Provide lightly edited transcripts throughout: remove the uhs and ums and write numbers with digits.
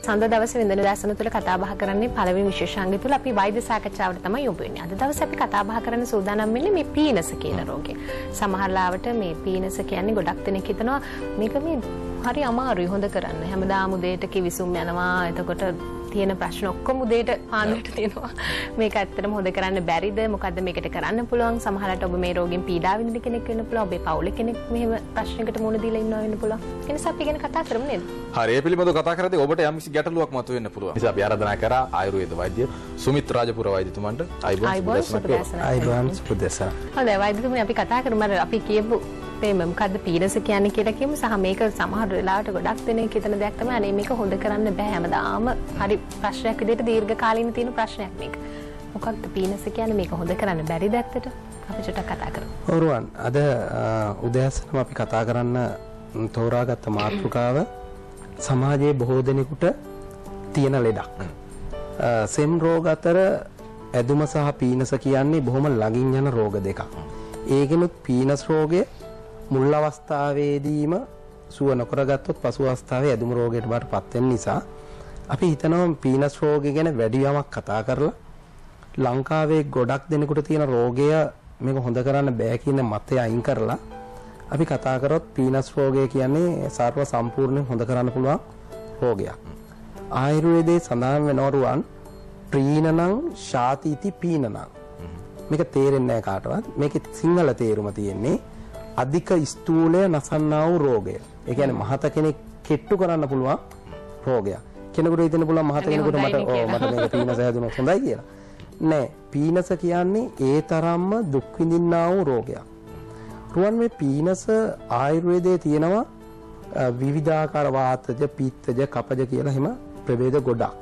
සඳ දවසේ වෙනදා දැසන තුල කතා බහ කරන්නේ පළවෙනි විශේෂාංගය තුල අපි වෛද්‍ය සාකච්ඡාවට තමයි යොමු වෙන්නේ. අද දවසේ අපි කතා බහ කරන්න සූදානම් වෙන්නේ මේ පීනස කියන රෝගය. සමහර ලාවට මේ පීනස කියන්නේ ගොඩක් දෙනෙක් හිතනවා මේක මේ හරි අමාරුයි හොඳ කරන්න. හැමදාම උදේට කිවිසුම් යනවා. එතකොට තියෙන ප්‍රශ්න ඔක්කොම උදේට පාන්දරට තියෙනවා. මේක ඇත්තටම හොද කරන්න බැරිද? මොකද්ද මේකට කරන්න පුළුවන්? සමහරවිට ඔබ මේ රෝගෙන් පීඩා විඳින කෙනෙක් වෙන්න පුළුවන්. ඔබේ පවුලේ කෙනෙක් මෙහෙම ප්‍රශ්නයකට මුහුණ දීලා ඉන්නවා වෙන්න පුළුවන්. ඒ නිසා අපි ගැන කතා කරමු නේද? හරි, ඒ පිළිබඳව කතා කරද්දී ඔබට යම්කිසි ගැටලුවක් මතුවෙන්න පුළුවන්. නිසා අපි ආරාධනා කරා ආයුර්වේද වෛද්‍ය සුමිත් රාජපුර වෛද්‍යතුමන්ට ආයිබෝන් සුබදේශන. හොඳයි වෛද්‍යතුමනි අපි කතා කරමු අපි කියපු මේ මොකද්ද පීනස කියන්නේ කියලා කියමු. සහ මේක සමහර වෙලාවට ගොඩක් දෙනෙක් හිතන දෙයක් තමයි අනේ මේක හොඳ කරන්න බෑ හැමදාම හරි ප්‍රශ්නයක් විදිහට දීර්ඝ කාලීන තියෙන ප්‍රශ්නයක් මේක. මොකක්ද පීනස කියන්නේ මේක හොඳ කරන්න බැරිද ඇත්තට? අපි චුට්ටක් කතා කරමු. ඔරුවන් අද උදෑසනම අපි කතා කරන්න තෝරාගත්ත මාතෘකාව සමාජයේ බොහෝ දෙනෙකුට තියෙන ලෙඩක්. සෙම් රෝග අතර ඇදුම සහ පීනස කියන්නේ බොහොම ළඟින් යන රෝග දෙකක්. ඒකෙනුත් පීනස් රෝගය මුල් අවස්ථාවේදීම සුව නොකරගත්තොත් පසු අවස්ථාවේ ඇදුම රෝගයට බාටපත් වෙන නිසා අපි හිතනවා පීනස් රෝගය ගැන වැඩි යමක් කතා කරලා ලංකාවේ ගොඩක් දෙනෙකුට තියෙන රෝගය මේක හොඳ කරන්න බෑ කියන මතය අයින් කරලා අපි කතා කරොත් පීනස් රෝගය කියන්නේ සර්ව සම්පූර්ණයෙන් හොඳ කරන්න පුළුවන් රෝගයක්. ආයුර්වේදයේ සඳහන් වෙනවරුවන් ප්‍රීණනං ශාතිති පීනනං. මේක තේරෙන්නේ නැහැ කාටවත්. මේකේ සිංහල තේරුම තියෙන්නේ අධික ස්ථූලය නසන්නා වූ රෝගය. ඒ කියන්නේ මහත කෙනෙක් කෙට්ටු කරන්න පුළුවන් රෝගයක්. කෙනෙකුට හිතෙන්න පුළුවන් මහත කෙනෙකුට මට මේක පීනස හැදුනොත් හොඳයි කියලා. නෑ, පීනස කියන්නේ ඒ තරම්ම දුක් විඳින්නා වූ රෝගයක්. රුවන් මේ පීනස ආයුර්වේදයේ තියෙනවා විවිධාකාර වාතජ, පිත්තජ, කපජ කියලා හිම ප්‍රභේද ගොඩක්.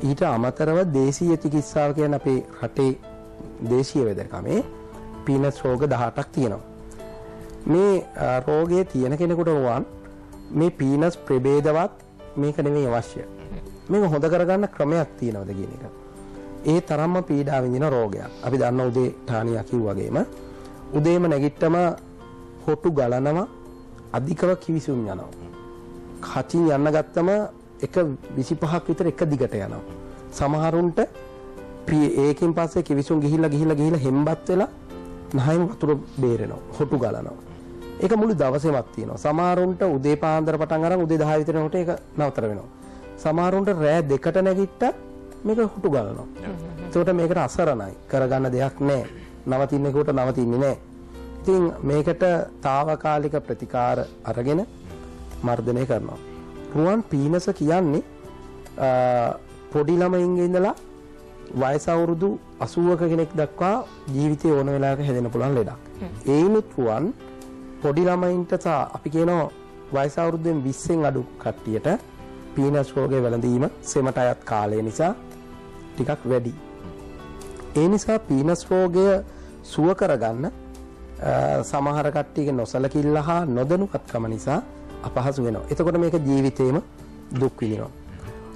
ඊට අමතරව දේශීය චිකිත්සාව කියන අපේ රටේ දේශීය වෙදකමේ පීනස් රෝග 18ක් තියෙනවා. මේ රෝගයේ තියෙන කෙනෙකුට රුවන් මේ පීනස් ප්‍රභේදවත් මේක නෙමෙයි අවශ්‍ය. මේක හොඳ කරගන්න ක්‍රමයක් තියෙනවද කියන එක. ඒ තරම්ම පීඩා විඳින රෝගයක්. අපි දන්න උදේ ටානියා කිව්වාගේම උදේම නැගිට්ටම හොටු ගලනවා, අධිකව කිවිසුම් යනවා. කචින් යන්න ගත්තම එක 25ක් විතර එක දිගට යනවා. සමහරුන්ට ඒකෙන් පස්සේ කිවිසුම් ගිහිල්ලා හෙම්බත් වෙලා නහයෙන් වතුර බේරෙනවා, හොටු ගලනවා. ඒක මුළු දවසේමත් තියෙනවා. සමහරුන්ට උදේ පාන්දර පටන් අරන් උදේ 10 විතර වෙනකොට ඒක නතර වෙනවා. සමහරුන්ට රෑ 2ට නැගිට්ට මේක හොටු ගලනවා. ඒකට මේකට අසරණයි. කරගන්න දෙයක් නැහැ. නවතින්නේකට නවතින්නේ නැහැ. ඉතින් මේකට తాවකාලික ප්‍රතිකාර අරගෙන මර්ධනය කරනවා. රුවන් පීනස කියන්නේ පොඩි ළමයින්ගේ ඉඳලා වයස අවුරුදු 80ක කෙනෙක් දක්වා ජීවිතේ ඕන වෙලාවක හැදෙන්න පුළුවන් ලෙඩක්. ඒිනුත් රුවන් පොඩි ළමයින්ට අපි කියනවා වයස අවුරුද්දෙන් 20න් අඩු කට්ටියට පීනස් රෝගය වැළඳීම සෙමට අයත් කාලය නිසා ටිකක් වැඩි. ඒ නිසා පීනස් රෝගය සුව කරගන්න සමහර කට්ටියගේ නොසලකිල්ල හා නොදැනුවත්කම නිසා අපහසු වෙනවා. එතකොට මේක ජීවිතේම දුක් විඳිනවා.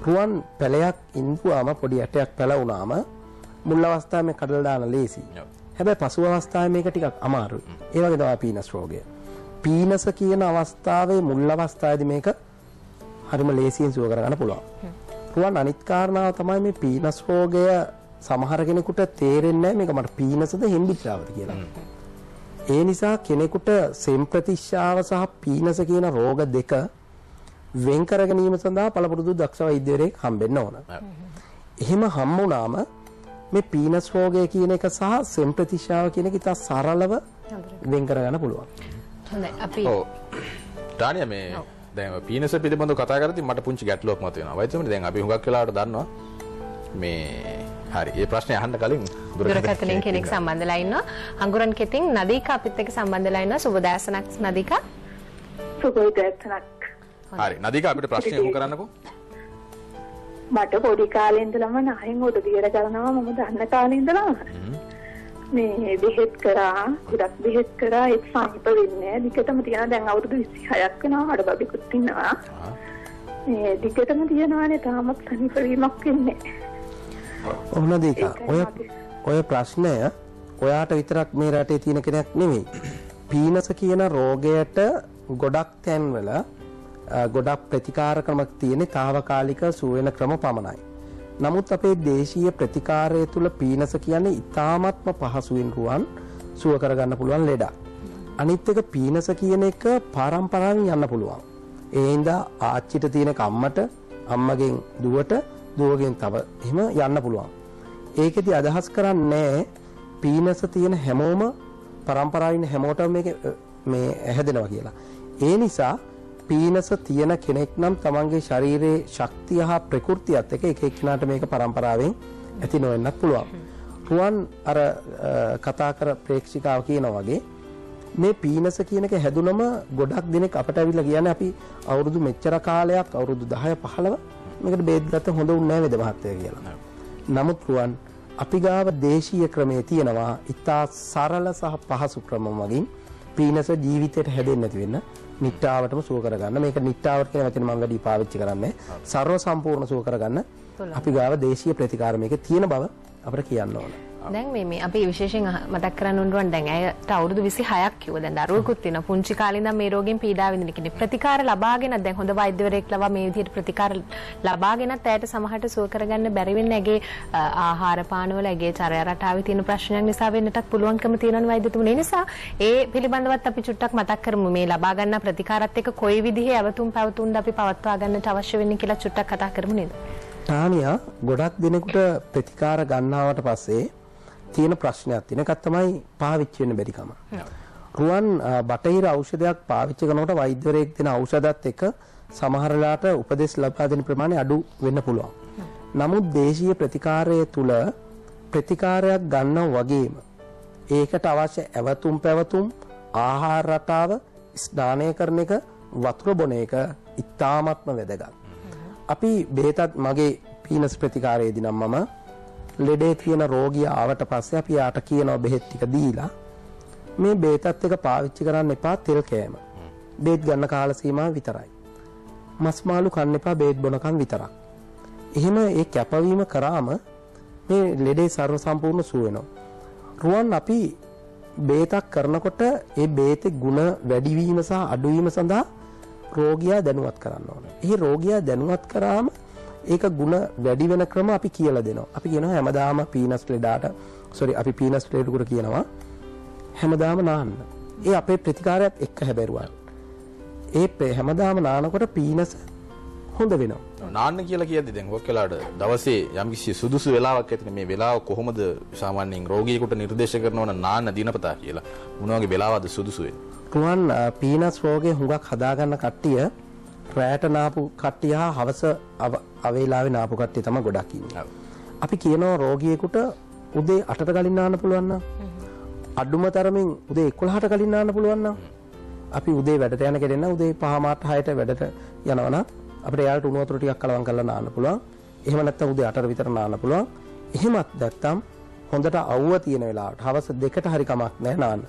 රුවන් පැලයක් ඉඳුවාම පොඩි ඇටයක් පැලවුණාම මුල් අවස්ථාවේ මේ කඩලා දාන ලේසි. හැබැයි පසු අවස්ථාවේ මේක ටිකක් අමාරුයි. ඒ වගේ තමයි පීනස් රෝගය. පීනස කියන අවස්ථාවේ මුල් අවස්ථාවේදී මේක හරිම ලේසියෙන් සුව කරගන්න පුළුවන්. රුවන් අනිත් කාරණාව තමයි මේ පීනස් රෝගය සමහර කෙනෙකුට තේරෙන්නේ නැහැ මේක මට පීනසද හෙම්බිච්චාවද කියලා. ඒ නිසා කෙනෙකුට සෙම් ප්‍රතිශ්‍යාව සහ පීනස කියන රෝග දෙක වෙන් කර ගැනීම සඳහා පළපුරුදු දක්ෂ වෛද්‍යවරයෙක් හම්බෙන්න ඕන. එහෙම හම්බුනාම මේ පීනස් රෝගය කියන එක සහ සෙම් ප්‍රතිශ්‍යාව කියන එක ඉතා සරලව වෙන් කරගන්න පුළුවන්. හොඳයි අපි ටානියා මේ දැන් පීනස පිළිබඳව කතා කරද්දී මට පුංචි ගැටලුවක් මතුවෙනවා. වෛද්‍යතුමනි දැන් අපි හුඟක් වෙලාවට දන්නවා මේ හරි ඒ ප්‍රශ්නේ අහන්න කලින් දුරකථනයෙන් කෙනෙක් සම්බන්ධලා ඉන්නවා. අඟුරන් කෙතින් නදීකා අපිත් එක්ක සම්බන්ධලා ඉන්නවා. සුබ දැසනක් නදීකා. සුබ දැසනක්. හරි නදීකා අපිට ප්‍රශ්නේ යොමු කරන්නකෝ. මට පොඩි කාලේ ඉඳලම නහයෙන් උඩ දිගට කරනවා මම දන්න කාලේ ඉඳලම. මේ බෙහෙත් කරා, ගොඩක් බෙහෙත් කරා ඒක සමීප වෙන්නේ. දිගටම තියනවා දැන් අවුරුදු 26ක් වෙනවා හඩ බබෙකුත් ඉන්නවා. මේ දිගටම තියනවානේ තාමත් සමීප වීමක් වෙන්නේ. ඔන්නදීක ඔය ප්‍රශ්නය ඔයාට විතරක් මේ රටේ තියෙන කෙනෙක් නෙමෙයි. පීනස කියන රෝගයට ගොඩක් තැන්වල ගොඩක් ප්‍රතිකාර ක්‍රම තියෙන්නේ తాවකාලික සුව වෙන ක්‍රම පමණයි. නමුත් අපේ දේශීය ප්‍රතිකාරය තුල පීනස කියන්නේ ඊ타ත්ම පහසුවෙන් රුවන් සුව කරගන්න පුළුවන් ලෙඩක්. අනිත් එක පීනස කියන එක පාරම්පරාවෙන් යන්න පුළුවන්. ඒ හින්දා ආච්චිට තියෙන කම්මට අම්මගෙන් දුවට දුවගෙන් තව එහෙම යන්න පුළුවන්. ඒකෙදි අදහස් කරන්නේ පීනස තියෙන හැමෝම පරම්පරාවින් හැමෝටම මේ හැදෙනවා කියලා. ඒ නිසා පීනස තියෙන කෙනෙක් නම් තමන්ගේ ශරීරයේ ශක්තිය හා ප්‍රകൃතියත් එක්ක එක එක්කෙනාට මේක පරම්පරාවෙන් ඇති නොවෙන්නත් පුළුවන්. රුවන් අර කතා කර ප්‍රේක්ෂිකාව කියනා වගේ මේ පීනස කියන එක හැදුනම ගොඩක් දිනක් අපට ඇවිල්ලා කියන්නේ අපි අවුරුදු මෙච්චර කාලයක් අවුරුදු 10 15 මේකට බේත් ගත්ත හොඳ උන්නේ නැහැ වේද මහත්තයා කියලා. නමුත් රුවන් අපි ගාව දේශීය ක්‍රමයේ තියෙනවා ඉතා සරල සහ පහසු ක්‍රම වලින් පීනස ජීවිතයට හැදෙන්නේ නැති වෙන්න නිට්ටාවටම සුව කරගන්න. මේක නිට්ටාවට කියන වචනේ මම වැඩි පාවිච්චි කරන්නේ. සර්ව සම්පූර්ණ සුව කරගන්න අපි ගාව දේශීය ප්‍රතිකාර මේකේ තියෙන බව අපිට කියන්න ඕන. දැන් මේ අපි විශේෂයෙන් මතක් කරන්න ඕන දැන් ඇයට අවුරුදු 26ක් කිව්වා. දැන් දරුවෙකුත් තියෙනවා. පුංචි කාලේ ඉඳන් මේ රෝගයෙන් පීඩා විඳින කෙනෙක්. ප්‍රතිකාර ලබාගෙන දැන් හොඳ වෛද්‍යවරයෙක් ලබා මේ විදිහට ප්‍රතිකාර ලබාගෙනත් ඇයට සමහරට සුව කරගන්න බැරි වෙන්නේ ඇගේ ආහාර පාන වල ඇගේ චර්යා රටාවේ තියෙන ප්‍රශ්නයන් නිසා වෙන්නටත් පුළුවන්කම තියෙනවා වෛද්‍යතුමනි. ඒ නිසා ඒ පිළිබඳවත් අපි චුට්ටක් මතක් කරමු. මේ ලබා ගන්න ප්‍රතිකාරات එක්ක කොයි විදිහේ අවතුම් පැවතුම්ද අපි පවත්වා ගන්නට අවශ්‍ය වෙන්නේ කියලා චුට්ටක් කතා කරමු නේද? තානියා ගොඩක් දිනෙකට ප්‍රතිකාර ගන්නවට පස්සේ තියෙන ප්‍රශ්නයක් තියෙන එකක් තමයි පාවිච්චි වෙන්න බැරි කම. රුවන් බටහිර ඖෂධයක් පාවිච්චි කරනකොට වෛද්‍යවරයෙක් දෙන ඖෂධات එක්ක සමහරලාට උපදෙස් ලබා දෙන ප්‍රමාණය අඩු වෙන්න පුළුවන්. නමුත් දේශීය ප්‍රතිකාරය තුල ප්‍රතිකාරයක් ගන්නව වගේම ඒකට අවශ්‍ය ඇවතුම් පැවතුම් ආහාර රටාව ස්නානය කරන එක වතුර බොන එක ඉතාමත්ම වැදගත්. අපි බෙහෙතත් මගේ පීනස් ප්‍රතිකාරයේදී නම් මම ලෙඩේ තියෙන රෝගියා ආවට පස්සේ අපි යාට කියනවා බෙහෙත් ටික දීලා මේ බෙහෙතත් එක පාවිච්චි කරන්න එපා තෙල් කෑම. බෙහෙත් ගන්න කාල සීමාව විතරයි. මස් මාළු කන්න එපා බෙහෙත් බොනකන් විතරක්. එහෙම ඒ කැපවීම කරාම මේ ලෙඩේ ਸਰව සම්පූර්ණ සුව වෙනවා. රුවන් අපි බෙහෙතක් කරනකොට ඒ බෙහෙතේ ಗುಣ වැඩිවීම සහ අඩුවීම සඳහා රෝගියා දැනුවත් කරන්න ඕනේ. ඒ රෝගියා දැනුවත් කරාම ඒක ಗುಣ වැඩි වෙන ක්‍රම අපි කියලා දෙනවා. අපි කියනවා හැමදාම පීනස් ලෙඩාට අපි පීනස් ලෙඩුකට කියනවා හැමදාම නාන්න. ඒ අපේ ප්‍රතිකාරයත් එක්ක හැබැරුවා. ඒ හැමදාම නානකොට පීනස් හොඳ වෙනවා. නාන්න කියලා කියද්දි දැන් ඔක්කලාට දවසේ යම්කිසි සුදුසු වෙලාවක් ඇතිනේ මේ වෙලාව කොහොමද සාමාන්‍යයෙන් රෝගියෙකුට නිර්දේශ කරනවා නම් නාන්න දිනපතා කියලා. මොන වගේ වෙලාවද සුදුසු වෙන්නේ? රුවන් පීනස් රෝගේ හුඟක් හදාගන්න කට්ටිය රැට නාපු කට්ටිය හා හවස අවේලාවේ නාපු කට්ටිය තමයි ගොඩක් ඉන්නේ. අපි කියනවා රෝගියෙකුට උදේ 8ට කලින් නාන්න පුළුවන් නම් අඩුම තරමින් උදේ 11ට කලින් නාන්න පුළුවන් නම් අපි උදේ වැඩට යන කෙනෙක් උදේ 5:00 6ට වැඩට යනවා නම් අපිට යාළුට උණු වතුර ටිකක් කලවම් කරලා නාන්න පුළුවන්. එහෙම නැත්නම් උදේ 8ට විතර නාන්න පුළුවන්. එහෙමත් නැත්නම් හොඳට අවුව තියෙන වෙලාවට හවස 2ට හරි කමක් නැහැ නාන්න.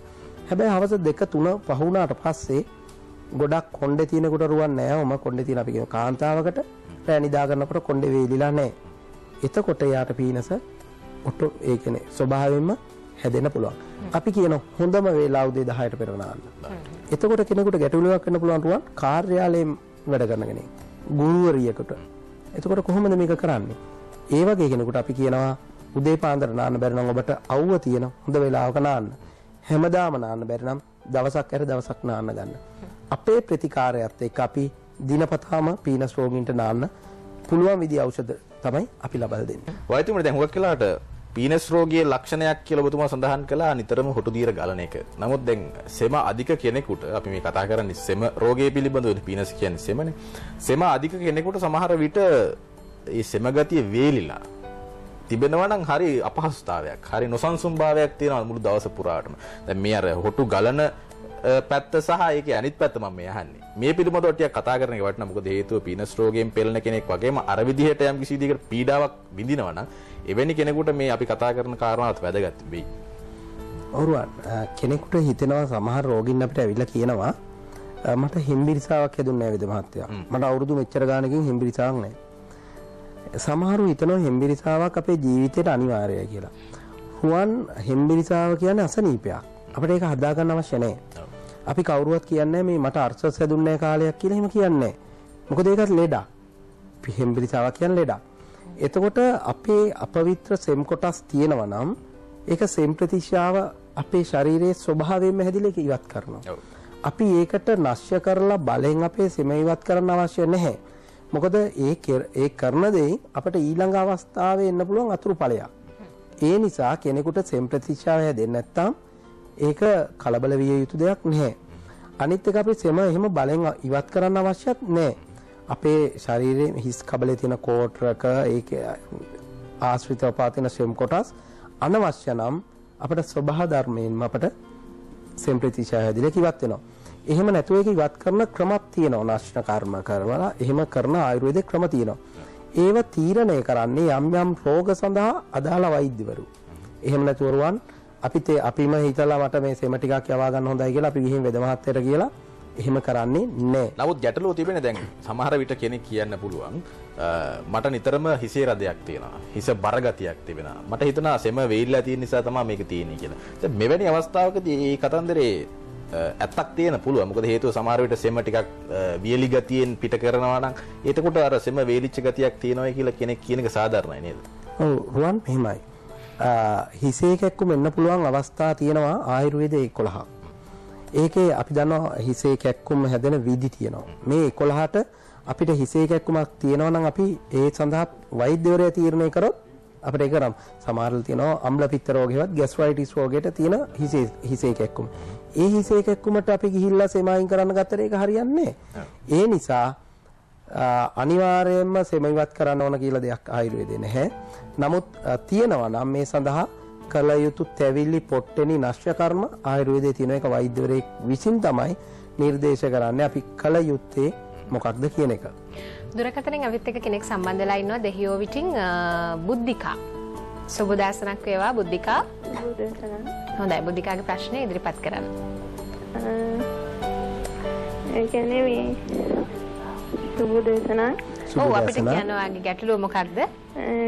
හැබැයි හවස 2 3 පහ වුණාට පස්සේ ගොඩක් කොණ්ඩේ තියෙනකොට රුවන් නෑවම කොණ්ඩේ තියෙන අපි කියන කාන්තාවකට රැ නිදා ගන්නකොට කොණ්ඩේ වේලිලා නෑ. එතකොට යාට පීනස ඔටෝ ඒ කියන්නේ ස්වභාවයෙන්ම හැදෙන්න පුළුවන්. අපි කියන හොඳම වේලාව උදේ 10ට පෙර නාන්න. එතකොට කෙනෙකුට ගැටලුවක් වෙන්න පුළුවන් රුවන් කාර්යාලයෙන් වැඩ කරන කෙනෙක්. ගුරුවරියකට. එතකොට කොහොමද මේක කරන්නේ? ඒ වගේ කෙනෙකුට අපි කියනවා උදේ පාන්දර නාන්න බැරි නම් ඔබට අවුව තියෙන හොඳ වේලාවක නාන්න. හැමදාම නාන්න බැරි නම් දවසක් ඇර දවසක් නාන්න ගන්න. අපේ ප්‍රතිකාරයත් එක්ක අපි දිනපතාම පීනස් රෝගීන්ට නාන්න පුළුවන් විදිහ ඖෂධ තමයි අපි ලබා දෙන්නේ. වෛද්‍යතුමනි දැන් හුඟක් වෙලාවට පීනස් රෝගියේ ලක්ෂණයක් කියලා ඔබතුමා සඳහන් කළා නිතරම හොටු දියර ගලන එක. නමුත් දැන් සෙම අධික කෙනෙකුට අපි මේ කතා කරන්නේ සෙම රෝගයේ පිළිබඳව පීනස් කියන්නේ සෙමනේ. සෙම අධික කෙනෙකුට සමහර විට මේ සෙම ගතිය වේලිලා තිබෙනවා නම් හරි අපහසුතාවයක්, හරි නොසන්සුන්භාවයක් තියෙනවා මුළු දවස පුරාටම. දැන් මේ අර හොටු ගලන පැත්ත සහ ඒකේ අනිත් පැත්ත මම මේ අහන්නේ. මේ පිළිබඳව ටිකක් කතා කරන එක වටිනා. මොකද හේතුව පීනස් රෝගයෙන් පෙළෙන කෙනෙක් වගේම අර විදිහට යම් කිසි විදිහකට පීඩාවක් විඳිනවා නම් එවැනි කෙනෙකුට මේ අපි කතා කරන කාරණාවත් වැදගත් වෙයි. ඔරුවන් කෙනෙකුට හිතෙනවා සමහර රෝගීන් අපිට ඇවිල්ලා කියනවා මට හිම්බිරිසාවක් හැදුන්නේ නැහැ වේද මහත්තයා. මට අවුරුදු මෙච්චර ගානකින් හිම්බිරිසාවක් නැහැ. සමහරු හිතනවා හිම්බිරිසාවක් අපේ ජීවිතයට අනිවාර්යයි කියලා. රුවන් හිම්බිරිසාව කියන්නේ අසනීපයක්. අපිට ඒක හදා ගන්න අවශ්‍ය නැහැ. අපි කවුරුවත් කියන්නේ මේ මට අර්ශස් හැදුන්නේ කාලයක් කියලා එහෙම කියන්නේ. මොකද ඒකත් ලෙඩක්. හෙම්බිරිසාව කියන්නේ ලෙඩක්. එතකොට අපේ අපවිත්‍ර සෙම් කොටස් තියෙනවා නම් ඒක සෙම් ප්‍රතිශාව අපේ ශරීරයේ ස්වභාවයෙන්ම හැදිලා ඒක ඉවත් කරනවා. අපි ඒකට නැශ්‍ය කරලා බලෙන් අපේ සෙම ඉවත් කරන්න අවශ්‍ය නැහැ. මොකද ඒ කරන දේ අපිට ඊළඟ අවස්ථාවේ එන්න පුළුවන් අතුරු ඵලයක්. ඒ නිසා කෙනෙකුට සෙම් ප්‍රතිශාව හැදෙන්නේ නැත්නම් ඒක කලබල විය යුතු දෙයක් නැහැ. අනිත් එක අපි සෙම එහෙම බලෙන් ඉවත් කරන්න අවශ්‍යත් නැහැ. අපේ ශරීරයේ හිස් කබලේ තියෙන කෝට්‍රක ඒක ආශ්‍රිතව පවතින සෙම් කොටස් අනවශ්‍ය නම් අපිට ස්වභාව ධර්මයෙන්ම අපිට සෙම් ප්‍රතිශාව හැදිලා ඉවත් වෙනවා. එහෙම නැතුව ඒක ඉවත් කරන ක්‍රමක් තියෙනවා. නාශන කර්ම කරවලා එහෙම කරන ආයුර්වේද ක්‍රම තියෙනවා. ඒව තීරණය කරන්නේ යම් යම් රෝග සඳහා අදාළ වෛද්‍යවරු. එහෙම නැතුවරුවන් අපිම හිතලා මට මේ සෙම ටිකක් යවා ගන්න හොඳයි කියලා අපි ගිහින් වෙද මහත්තයට කියලා එහෙම කරන්නේ නැහැ. නමුත් ගැටලුව තිබෙන්නේ දැන් සමහර විට කෙනෙක් කියන්න පුළුවන් මට නිතරම හිසේ රදයක් තියෙනවා. හිස බර ගතියක් තිබෙනවා. මට හිතනවා සෙම වේලිලා තියෙන නිසා තමයි මේක තියෙන්නේ කියලා. දැන් මෙවැනි අවස්ථාවකදී මේ කතන්දරේ ඇත්තක් තියෙන පුළුවන්. මොකද හේතුව සමහර විට සෙම ටිකක් වියලි ගතියෙන් පිට කරනවා නම් එතකොට අර සෙම වේලිච්ච ගතියක් තියෙනවා කියලා කෙනෙක් කියන එක සාධාරණයි නේද? ඔව් රුවන් මෙහෙමයි. හිසේ කැක්කුම එන්න පුළුවන් අවස්ථා තියෙනවා ආයුර්වේද 11ක්. ඒකේ අපි දන්නවා හිසේ කැක්කුම හැදෙන විදි තියෙනවා. මේ 11ට අපිට හිසේ කැක්කුමක් තියෙනවා නම් අපි ඒ සඳහා වෛද්‍යවරයා තීරණය කරොත් අපිට ඒක කරම් සමහරවල් තියෙනවා අම්ල පිත්ත රෝගයවත් ગેස්ට්‍රයිටිස් රෝගයට තියෙන හිසේ කැක්කුම. ඒ හිසේ කැක්කුමට අපි ගිහිල්ලා සෙමයින් කරන්න ගත්තට ඒක හරියන්නේ නැහැ. ඒ නිසා අනිවාර්යයෙන්ම සෙම ඉවත් කරන්න ඕන කියලා දෙයක් ආයුර්වේදේ නැහැ. නමුත් තියෙනවා නම් මේ සඳහා කල යුතු තැවිලි පොට්ටෙනි නැශ්‍ය කර්ම ආයුර්වේදයේ තියෙන එක වෛද්‍යවරයෙක් විසින් තමයි නිර්දේශ කරන්නේ අපි කල යුත්තේ මොකක්ද කියන එක. දුරකථනෙන් අවිත් එක කෙනෙක් සම්බන්ධ වෙලා ඉන්නවා දෙහියෝ විටින් බුද්ධිකා. සුබදාසනක් වේවා බුද්ධිකා. හොඳයි බුද්ධිකාගේ ප්‍රශ්නේ ඉදිරිපත් කරන්න. ඒ කියන්නේ මේ සුබදේශනා ඔව් අපිට කියනවාගේ ගැටලුව මොකක්ද?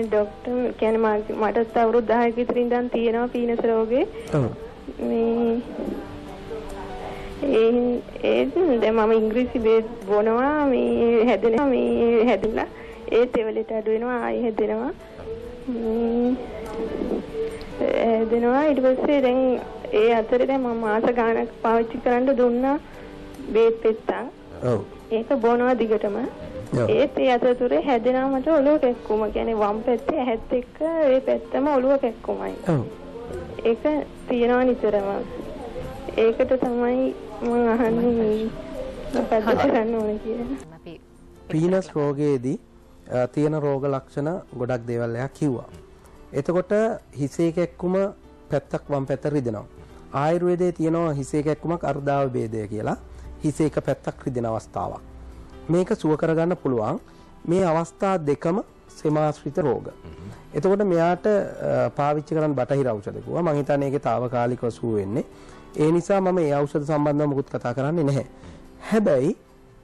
ડોක්ටර් කියන්නේ මට අවුරුදු 10ක විතර ඉඳන් තියෙනවා පීනස් රෝගේ. ඔව්. මේ දැන් මම ඉංග්‍රීසි බේස් බොනවා මේ හැදෙනවා ඒ තෙවලට අඩු වෙනවා ආයෙ හැදෙනවා. ඊට පස්සේ දැන් ඒ අතරේ දැන් මම මාස ගාණක් පාවිච්චි කරන්න දුන්නා බේත් පෙත්තක්. ඔව්. ඒක බොනවා දිගටම. ඒත් ඒ අතරතුරේ හැදෙනවා මට ඔළුව කැක්කුම. කියන්නේ වම් පැත්තේ ඇහත් එක්ක ඒ පැත්තම ඔළුව කැක්කුමයි. ඔව්. ඒක තියෙනවා නිතරම. ඒකට තමයි මම අහන්නේ මොකක්ද කරන්න ඕනේ කියලා. පීනස් රෝගයේදී තියෙන රෝග ලක්ෂණ ගොඩක් දේවල් එයා කිව්වා. එතකොට හිසේ කැක්කුම පැත්තක් වම් පැත්ත රිදෙනවා. ආයුර්වේදයේ තියෙනවා හිසේ කැක්කුමක් අර්ධාව ભેදය කියලා. හිසේ එක පැත්තක් රිදෙන අවස්ථාවක්. මේක සුව කරගන්න පුළුවන්. මේ අවස්ථා දෙකම සෙමාශ්‍රිත රෝග. එතකොට මෙයාට පාවිච්චි කරන්න බටහිර ඖෂධ කිව්වා. මම හිතන්නේ ඒකේ తాවකාලිකව සුව වෙන්නේ. ඒ නිසා මම ඒ ඖෂධ සම්බන්ධව මුකුත් කතා කරන්නේ නැහැ. හැබැයි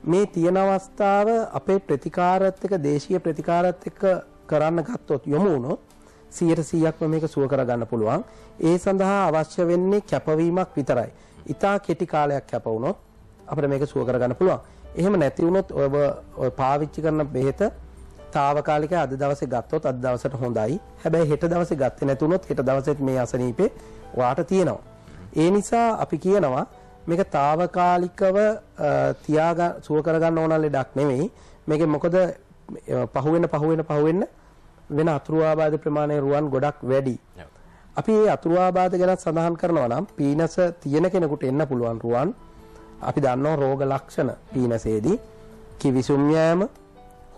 මේ තියෙන අවස්ථාව අපේ ප්‍රතිකාරත් එක්ක දේශීය ප්‍රතිකාරත් එක්ක කරන්න ගත්තොත් යොමු වුණොත් 100%ක්ම මේක සුව කරගන්න පුළුවන්. ඒ සඳහා අවශ්‍ය වෙන්නේ කැපවීමක් විතරයි. ඉතා කෙටි කාලයක් කැප වුණොත් අපිට මේක සුව කරගන්න පුළුවන්. එහෙම නැති වුණොත් ඔය පාවිච්චි කරන බෙහෙත తాවකාලිකව අද දවසේ ගත්තොත් අද දවසට හොඳයි. හැබැයි හෙට දවසේ ගත්තේ නැති වුණොත් හෙට දවසෙත් මේ අසනීපේ වාට තියෙනවා. ඒ නිසා අපි කියනවා මේක తాවකාලිකව සුව කරගන්න ඕන ලෙඩක් නෙමෙයි. මේකේ මොකද පහුවෙන්න වෙන අතුරු ආබාධ ප්‍රමාණය රුවන් ගොඩක් වැඩි. අපි මේ අතුරු ආබාධ ගැන සඳහන් කරනවා නම් පීනස තියෙන කෙනෙකුට එන්න පුළුවන් රුවන්. අපි දන්නවා රෝග ලක්ෂණ පීනසේදී කිවිසුම් යෑම,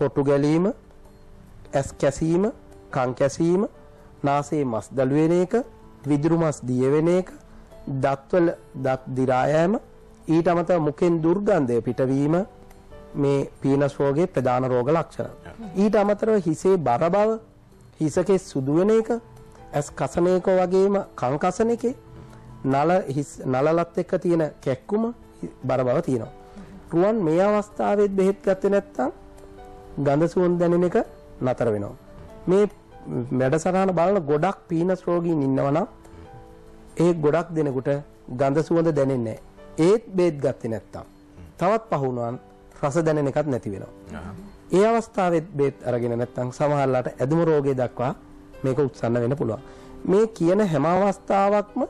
හොටු ගැලීම, ඇස් කැසීම, කන් කැසීම, නාසයේ මස් දළු වෙන එක, විදුරු මස් දිය වෙන එක, දත් දිරා යෑම, ඊට අමතරව මුඛෙන් දුර්ගන්ධය පිටවීම මේ පීනස් රෝගයේ ප්‍රධාන රෝග ලක්ෂණ. ඊට අමතරව හිසේ බර බව, හිසකේ සුදු වෙන එක, ඇස් කසන එක වගේම කන් කසන එකේ නලලත් එක්ක තියෙන කැක්කුම බර බව තියෙනවා. රුවන් මේ අවස්ථාවේත් බෙහෙත් ගත්තේ නැත්නම් ගඳ සුවඳ දැනෙන එක නතර වෙනවා. මේ වැඩසටහන බලන ගොඩක් පීනස් රෝගීන් ඉන්නවනම් ඒ ගොඩක් දෙනෙකුට ගඳ සුවඳ දැනෙන්නේ නැහැ. ඒත් බේත් ගත්තේ නැත්තම් තවත් පහ වුණාන් රස දැනෙන එකක් නැති වෙනවා. ඒ අවස්ථාවෙත් බේත් අරගෙන නැත්තම් සමහරලාට ඇදුම රෝගය දක්වා මේක උත්සන්න වෙන්න පුළුවන්. මේ කියන හැම අවස්ථාවක්ම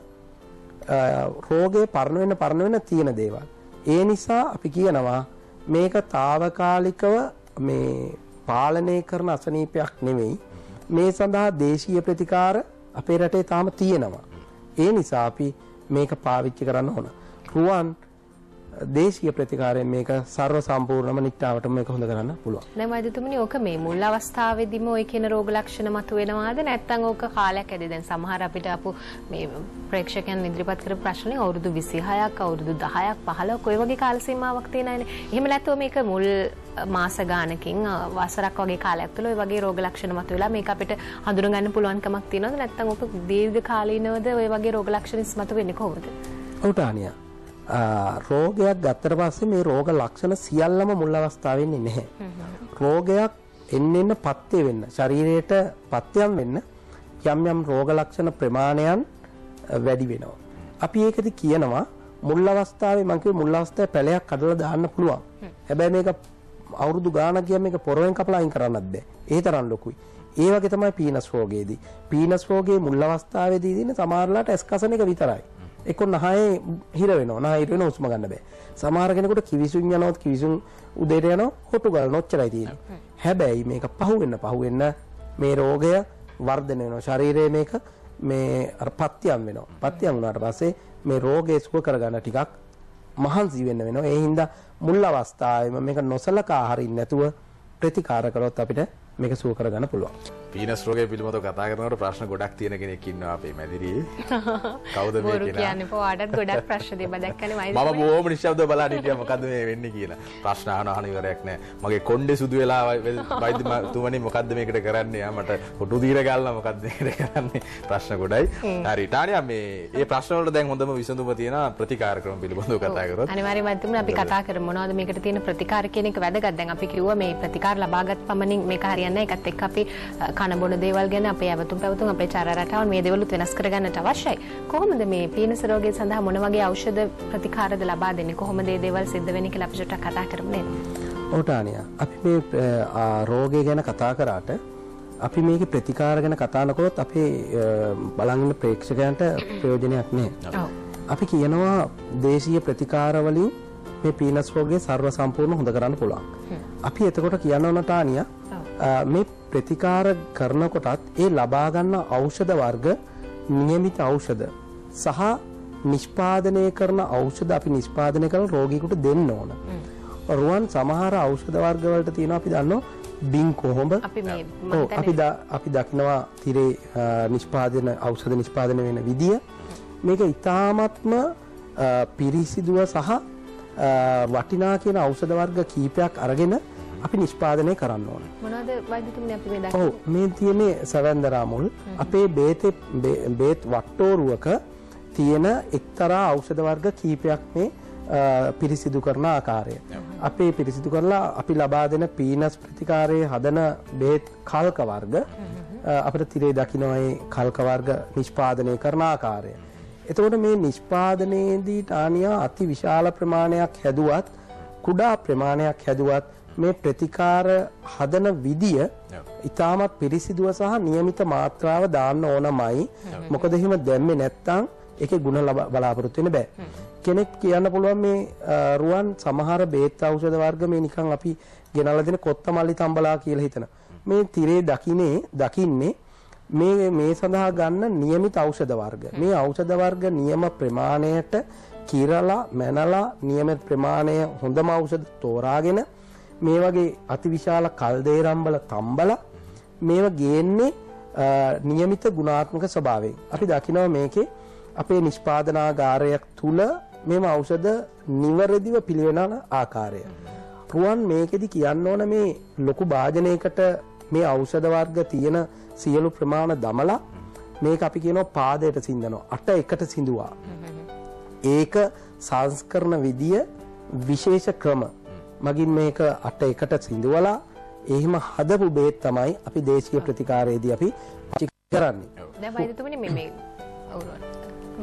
රෝගේ පරණ වෙන තියෙන දේවල්. ඒ නිසා අපි කියනවා මේක తాවකාලිකව මේ පාලනය කරන අසනීපයක් නෙමෙයි. මේ සඳහා දේශීය ප්‍රතිකාර අපේ රටේ තාම තියෙනවා. ඒ නිසා අපි මේක පාවිච්චි කරන්න ඕන. රුවන් දේශීය ප්‍රතිකාරයෙන් මේක සර්ව සම්පූර්ණම නිට්ටාවටම මේක හොඳ කරන්න පුළුවන්. දැන් වෛද්‍යතුමනි ඕක මේ මුල් අවස්ථාවේදීම ඔය කියන රෝග ලක්ෂණ මතුවෙනවාද නැත්නම් ඕක කාලයක් ඇදී දැන් සමහර අපිට අපු මේ ප්‍රේක්ෂකයන් ඉදිරිපත් කරපු ප්‍රශ්න වලින් අවුරුදු 26ක් අවුරුදු 10ක් 15ක් ඔය වගේ කාල සීමාවක් තියෙනයිනේ. එහෙම නැත්නම් මේක මුල් මාස ගානකින් වසරක් වගේ කාලයක් තුළ ඔය වගේ රෝග ලක්ෂණ මතුවලා මේක අපිට හඳුනගන්න පුළුවන්කමක් තියෙනවද නැත්නම් ඕක දීර්ඝ කාලීනවද ඔය වගේ රෝග ලක්ෂණ මතුවෙන්නේ කොහොමද? ඔව් ටානියා. රෝගයක් ගත්තට පස්සේ මේ රෝග ලක්ෂණ සියල්ලම මුල් අවස්ථාවේ ඉන්නේ නැහැ. රෝගයක් එන්න පත්‍ය වෙන්න ශරීරයට පත්‍යම් වෙන්න යම් රෝග ලක්ෂණ ප්‍රමාණයන් වැඩි වෙනවා. අපි ඒකද කියනවා මුල් අවස්ථාවේ මම කිව්වේ මුල් අවස්ථාවේ පැලයක් කඩලා දාන්න පුළුවන්. හැබැයි මේක අවුරුදු ගාණක් ගියම මේක පොරවෙන් කපලා අයින් කරන්නත් බෑ. ඒ තරම් ලොකුයි. ඒ වගේ තමයි පීනස් රෝගයේදී. පීනස් රෝගයේ මුල් අවස්ථාවේදී දින සමහරලාට ඇස්කසන එක විතරයි. ඒක නහයේ හිර වෙනවා. නහය හිර වෙන උස්ම ගන්න බෑ. සමහර කෙනෙකුට කිවිසුන් යනවත් කිවිසුන් උදේට යනවා හොටු ගන්න ඔච්චරයි තියෙන්නේ. හැබැයි මේක පහුවෙන්න මේ රෝගය වර්ධනය වෙනවා. ශරීරයේ මේක මේ අර පත්‍යම් වෙනවා. පත්‍යම් වුණාට පස්සේ මේ රෝගේ සුව කරගන්න ටිකක් මහන්සි වෙන්න වෙනවා. ඒ හින්දා මුල් අවස්ථාවේම මේක නොසලකා හරින්න නැතුව ප්‍රතිකාර කරොත් අපිට මේක සුව කරගන්න පුළුවන්. පීනස් රෝගය පිළිබඳව කතා කරනකොට ප්‍රශ්න ගොඩක් තියෙන කෙනෙක් ඉන්නවා අපේ මැදිරියේ. කවුද මේ කෙනා? කියන්නේ පොඩක් ගොඩක් ප්‍රශ්න දෙබ දැක්කනේ වයිද? මම බොහොම නිශ්ශබ්දව බලන් හිටියා මොකද්ද මේ වෙන්නේ කියලා. ප්‍රශ්න අහන ඉවරයක් නැහැ. මගේ කොණ්ඩේ සුදු වෙලා වෛද්‍යතුමනි මොකද්ද මේකට කරන්නේ? මට කොටු දීර ගාලා මොකද්ද මේකට කරන්නේ? ප්‍රශ්න ගොඩයි. හරි ටානියා මේ ප්‍රශ්න වලට දැන් හොඳම විසඳුම තියෙනවා ප්‍රතිකාර ක්‍රම පිළිබඳව කතා කරොත්. අනිවාර්යයෙන්ම වෛද්‍යතුමනි අපි කතා කරමු මොනවද මේකට තියෙන ප්‍රතිකාර කියන එක වැදගත්. දැන් අපි කිව්වා මේ ප්‍රතිකාර ලබාගත් පමණින් මේක හරියන්නේ නැහැ. ඒකත් එක්ක අපි කන බොන දේවල් ගැන අපේ ඇවතුම් පැවතුම් අපේ චාර රටාවන් මේ දේවලුත් වෙනස් කරගන්නට අවශ්‍යයි. කොහොමද මේ පීනස් රෝගය සඳහා මොන වගේ ඖෂධ ප්‍රතිකාරද ලබා දෙන්නේ? කොහොමද මේ දේවල් සිද්ධ වෙන්නේ කියලා අපි චුට්ටක් කතා කරමු නේද? ඔව් ටානියා. අපි මේ රෝගය ගැන කතා කරාට අපි මේකේ ප්‍රතිකාර ගැන කතා නොකරොත් අපේ බලන් ඉන්න ප්‍රේක්ෂකයන්ට ප්‍රයෝජනයක් නැහැ. අපි කියනවා දේශීය ප්‍රතිකාර වලින් මේ පීනස් රෝගය සර්ව සම්පූර්ණ හොඳ කරන්න පුළුවන්. අපි එතකොට කියනවා ටානියා මේ ප්‍රතිකාර කරනකොටත් ඒ ලබා ගන්න ඖෂධ වර්ග නියමිත ඖෂධ සහ නිෂ්පාදනය කරන ඖෂධ අපි නිෂ්පාදනය කරන රෝගියෙකුට දෙන්න ඕන. රුවන් සමහර ඖෂධ වර්ග වලට තියෙනවා අපි දන්නවා බින් කොහොඹ අපි දකිනවා තිරේ නිෂ්පාදන ඖෂධ නිෂ්පාදනය වෙන විදිය මේක ඊ타ත්ම පිරිසිදුව සහ වටිනා කියන ඖෂධ වර්ග කීපයක් අරගෙන අපි නිෂ්පාදනය කරන්න ඕන. මොනවද වෛද්‍යතුමනි අපි මේ දකින්නේ? ඔව් මේ තියෙන්නේ සවැන්දරා මුල් අපේ බේත් වට්ටෝරුවක තියෙන එක්තරා ඖෂධ වර්ග කීපයක් මේ පිරිසිදු කරන ආකාරය. අපේ පිරිසිදු කරලා අපි ලබා දෙන පීනස් ප්‍රතිකාරයේ හදන බේත් කල්ක වර්ග අපිට තිරේ දකින්නයි කල්ක වර්ග නිෂ්පාදනය කරන ආකාරය. එතකොට මේ නිෂ්පාදනයේදී ටානියා අති විශාල ප්‍රමාණයක් හැදුවත් කුඩා ප්‍රමාණයක් හැදුවත් මේ ප්‍රතිකාර හදන විදිය ඉතාමත් පිරිසිදුව සහ નિયમિત මාත්‍රාව දාන්න ඕනමයි. මොකද එහෙම දැම්මේ නැත්නම් ඒකේ ಗುಣ බලාපොරොත්තු වෙන්න බෑ. කෙනෙක් කියන්න පුළුවන් මේ රුවන් සමහර බේත් ඖෂධ වර්ග මේ නිකන් අපි ගෙනල්ලා දෙන කොත්තමල්ලි තම්බලා කියලා හිතන. මේ තිරේ දකින්නේ මේ සඳහා ගන්න નિયમિત ඖෂධ වර්ග. මේ ඖෂධ වර්ග නියම ප්‍රමාණයට කිරලා මැනලා નિયમિત ප්‍රමාණය හොඳම ඖෂධ තෝරාගෙන මේ වගේ අතිවිශාල කල්දේරම්බල තම්බලා මේව ගේන්නේ નિયમિત ගුණාත්මක ස්වභාවයෙන්. අපි දකිනවා මේකේ අපේ නිෂ්පාදනාගාරයක් තුල මේම ඖෂධ නිවැරදිව පිළිවෙලන ආකාරය. රුවන් මේකෙදි කියන්න ඕන මේ ලොකු භාජනයකට මේ ඖෂධ වර්ග තියෙන සියලු ප්‍රමාණ දමලා මේක අපි කියනවා පාදයට සිඳනවා. අට එකට සිඳුවා. ඒක සංස්කරණ විදිය විශේෂ ක්‍රම මගින් මේක අට එකට සිඳුවලා එහෙම හදපු බේත් තමයි අපි දේශීය ප්‍රතිකාරයේදී අපි කරන්නේ. දැන් වෛද්‍යතුමනි මේ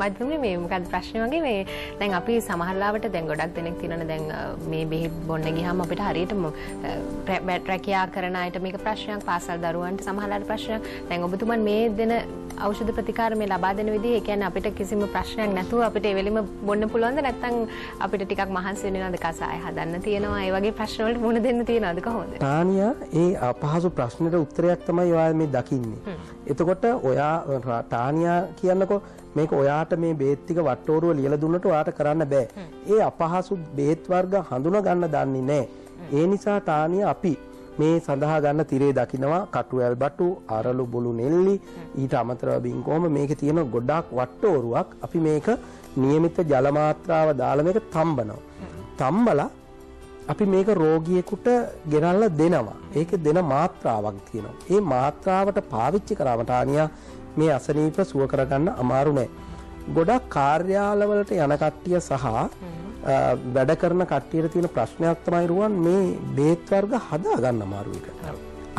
මයිතුමනි මේ මොකක්ද ප්‍රශ්නේ වගේ මේ දැන් අපි සමහරලාවට දැන් ගොඩක් දෙනෙක් තියෙනවනේ දැන් මේ බෙහෙත් බොන්න ගියාම අපිට හරියටම රැකියා කරන අයට මේක ප්‍රශ්නයක් පාසල් දරුවන්ට සමහරලාට ප්‍රශ්නයක් දැන් ඔබතුමන් මේ දෙන ඖෂධ ප්‍රතිකාර මේ ලබා දෙන විදිහ ඒ කියන්නේ අපිට කිසිම ප්‍රශ්නයක් නැතුව අපිට ඒ වෙලෙම බොන්න පුළුවන්ද නැත්නම් අපිට ටිකක් මහන්සි වෙනවද කසාය හදන්න තියෙනවා ඒ වගේ ප්‍රශ්න වලට මුහුණ දෙන්න තියෙනවද කොහොමද? තානියා ඒ අපහසු ප්‍රශ්නෙට උත්තරයක් තමයි ඔයා මේ දකින්නේ. එතකොට ඔයා තානියා කියන්නකෝ මේක ඔයාට මේ බේත් ටික වට්ටෝරුව ලියලා දුන්නට ඔයාට කරන්න බෑ. ඒ අපහසු බේත් වර්ග හඳුනා ගන්න දන්නේ නැහැ. ඒ නිසා තානියා අපි මේ සඳහා ගන්න තිරේ දකින්නවා කටු ඇල්බටු අරලු බුළු නෙල්ලි ඊට අමතරව බින්කොම මේකේ තියෙන ගොඩක් වට්ටෝරුවක් අපි මේක નિયમિત ජල මාත්‍රාව දාලා මේක තම්බනවා. තම්බලා අපි මේක රෝගියෙකුට ගෙනල්ලා දෙනවා. ඒකේ දෙන මාත්‍රාවක් තියෙනවා. ඒ මාත්‍රාවට පාවිච්චි කරාම තානියා මේ අසනීප සුව කරගන්න අමාරු නෑ. ගොඩක් කාර්යාලවලට යන කට්ටිය සහ වැඩ කරන කට්ටියට තියෙන ප්‍රශ්නයක් තමයි රුවන් මේ බේත් වර්ග හදා ගන්න අමාරු එක.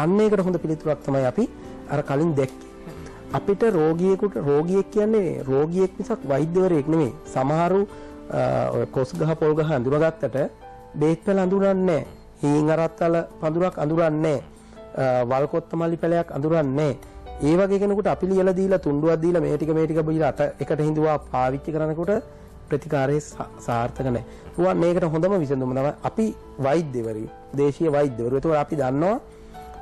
අන්න ඒකට හොඳ පිළිතුරක් තමයි අපි අර කලින් දැක්කේ. අපිට රෝගියෙක් කියන්නේ රෝගියෙක් මිසක් වෛද්‍යවරයෙක් නෙමෙයි. සමහරු කොස් ගහ පොල් ගහ අඳුරගත්තට බේත් වල අඳුරන්නේ නැහැ. හීන් අරත්තල පඳුරක් අඳුරන්නේ නැහැ. වල්කොත්ත මල්ලි පැලයක් අඳුරන්නේ නැහැ. ඒ වගේ කෙනෙකුට අපි ලියලා දීලා තුණ්ඩුවක් දීලා මේ ටික බීලා අත එකට හිඳුවා පාවිච්චි කරනකොට ප්‍රතිකාරයේ සාර්ථක නැහැ. රුවන් මේකට හොඳම විසඳුම තමයි අපි වෛද්‍යවරු, දේශීය වෛද්‍යවරු. ඒතකොට අපි දන්නවා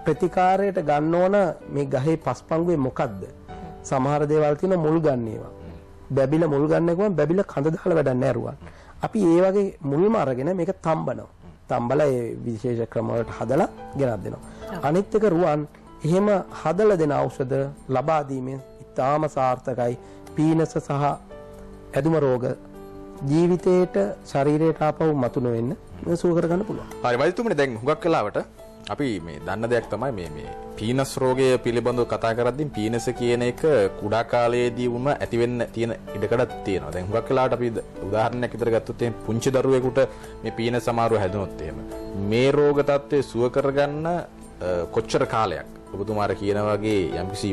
ප්‍රතිකාරයට ගන්න ඕන මේ ගහේ පස්පංගුවේ මොකද්ද? සමහර දේවල් තියෙන මුල් ගන්න ඒවා. බැබිල මුල් ගන්න ගමන් බැබිල කඳ දාලා වැඩක් නැහැ රුවන්. අපි ඒ වගේ මුල්ම අරගෙන මේක තම්බනවා. තම්බලා ඒ විශේෂ ක්‍රම වලට හදලා ගෙනත් දෙනවා. අනිත් එක රුවන් එහෙම හදලා දෙන ඖෂධ ලබා දීමෙන් ඉතාම සාර්ථකයි. පීනස සහ ඇදුම රෝග ජීවිතේට ශරීරයට ආපහු මතු නොවෙන්න සුව කරගන්න පුළුවන්. හරි වෛද්‍යතුමනි දැන් හුඟක් වෙලාවට අපි මේ දන්න දෙයක් තමයි මේ පීනස් රෝගය පිළිබඳව කතා කරද්දී පීනස කියන එක කුඩා කාලයේදී වුණ ඇති වෙන්න තියෙන ඉඩකඩක් තියෙනවා. දැන් හුඟක් වෙලාවට අපි උදාහරණයක් විතර ගත්තොත් එහෙනම් පුංචි දරුවෙකුට මේ පීනස් සමාරුව හැදුනොත් එහෙම මේ රෝග තත්ත්වය සුව කරගන්න කොච්චර කාලයක් ඔබතුමාට කියන වගේ යම්කිසි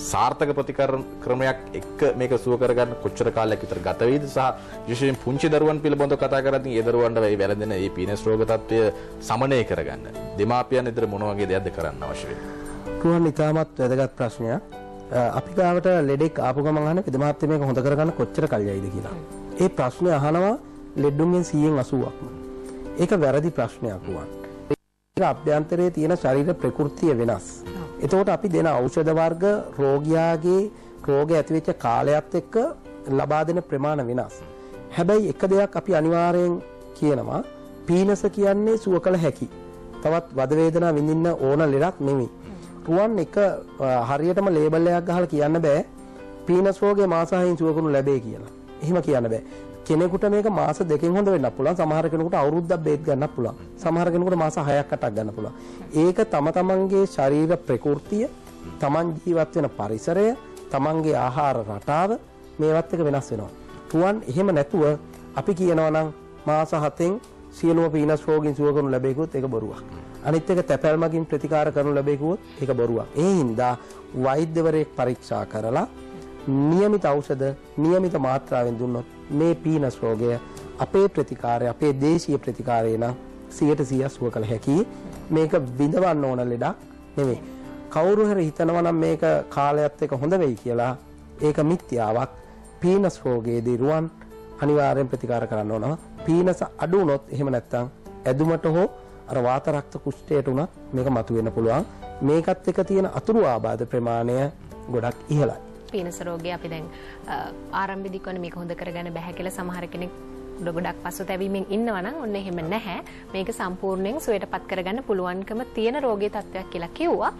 සාර්ථක ප්‍රතික්‍රමයක් එක්ක මේක සුව කරගන්න කොච්චර කාලයක් විතර ගත වෙයිද සහ විශේෂයෙන් පුංචි දරුවන් පිළිබඳව කතා කරද්දී ඒ දරුවන්ට මේ වැළඳෙන මේ පීනස් රෝග තත්ත්වය සමනය කරගන්න දෙමාපියන් ඉදිරිය මොන වගේ දෙයක්ද කරන්න අවශ්‍ය වෙන්නේ? කුවන් ඉතාමත් වැදගත් ප්‍රශ්නයක්. අපි ගාවට ලෙඩෙක් ආපු ගමන් අහන දෙමාපිය මේක හොඳ කරගන්න කොච්චර කල් යයිද කියලා. ඒ ප්‍රශ්නේ අහනවා ලෙඩුන්ගෙන් 180ක්ම. ඒක වැරදි ප්‍රශ්නයක් කුවන්. අභ්‍යන්තරයේ තියෙන ශරීර ප්‍රകൃතිය වෙනස්. එතකොට අපි දෙන ඖෂධ වර්ග රෝගියාගේ රෝගය ඇතිවෙච්ච කාලයත් එක්ක ලබා දෙන ප්‍රමාණ වෙනස්. හැබැයි එක දෙයක් අපි අනිවාර්යෙන් කියනවා පීනස කියන්නේ සුව කළ හැකි. තවත් වද වේදනා විඳින්න ඕන ලෙඩක් නෙමෙයි. රුවන් එක හරියටම ලේබල් එකක් ගහලා කියන්න බෑ පීනස් රෝගේ මාස 6න් සුව කරනු ලැබේ කියලා. එහෙම කියන්න බෑ. කෙනෙකුට මේක මාස 2කින් හොඳ වෙන්නත් පුළුවන්. සමහර කෙනෙකුට අවුරුද්දක් බේත් ගන්නත් පුළුවන්. සමහර කෙනෙකුට මාස 6ක් 8ක් ගන්න පුළුවන්. ඒක තම තමන්ගේ ශරීර ප්‍රകൃතිය, තමන් ජීවත් වෙන පරිසරය, තමන්ගේ ආහාර රටාව මේවත් එක වෙනස් වෙනවා. රුවන් එහෙම නැතුව අපි කියනවා නම් මාස 7න් සියලුම පීනස් රෝගීන් සුව කරනු ලැබෙකුත් ඒක බොරුවක්. අනිත් එක තැපැල්මකින් ප්‍රතිකාර කරනු ලැබෙකුත් ඒක බොරුවක්. ඒ හින්දා වෛද්‍යවරයෙක් පරීක්ෂා කරලා નિયમિત ඖෂධ નિયમિત මාත්‍රාවෙන් දුන්නොත් මේ පීනස් රෝගය අපේ ප්‍රතිකාරය අපේ දේශීය ප්‍රතිකාරය නම් 100% සුව කළ හැකියි. මේක විඳවන්න ඕන ලෙඩක් නෙමෙයි. කවුරු හරි හිතනවා නම් මේක කාලයත් එක්ක හොඳ වෙයි කියලා ඒක මිත්‍යාවක්. පීනස් රෝගයේදී රුවන් අනිවාර්යෙන් ප්‍රතිකාර කරන්න ඕනවා. පීනස අඩු වුණොත් එහෙම නැත්නම් ඇදුමට හෝ අර වාත රක්ත කුෂ්ඨයට උනත් මේක මතුවෙන්න පුළුවන්. මේකත් එක්ක තියෙන අතුරු ආබාධ ප්‍රමාණය ගොඩක් ඉහළයි. පීනස් රෝගය අපි දැන් ආරම්භයේදී කොහොමද මේක හොඳ කරගන්න බැහැ කියලා සමහර කෙනෙක් ගොඩක් පසුතැවීමෙන් ඉන්නවා නම් ඔන්න එහෙම නැහැ. මේක සම්පූර්ණයෙන් සුවයටපත් කරගන්න පුළුවන්කම තියෙන රෝගී තත්ත්වයක් කියලා කිව්වා.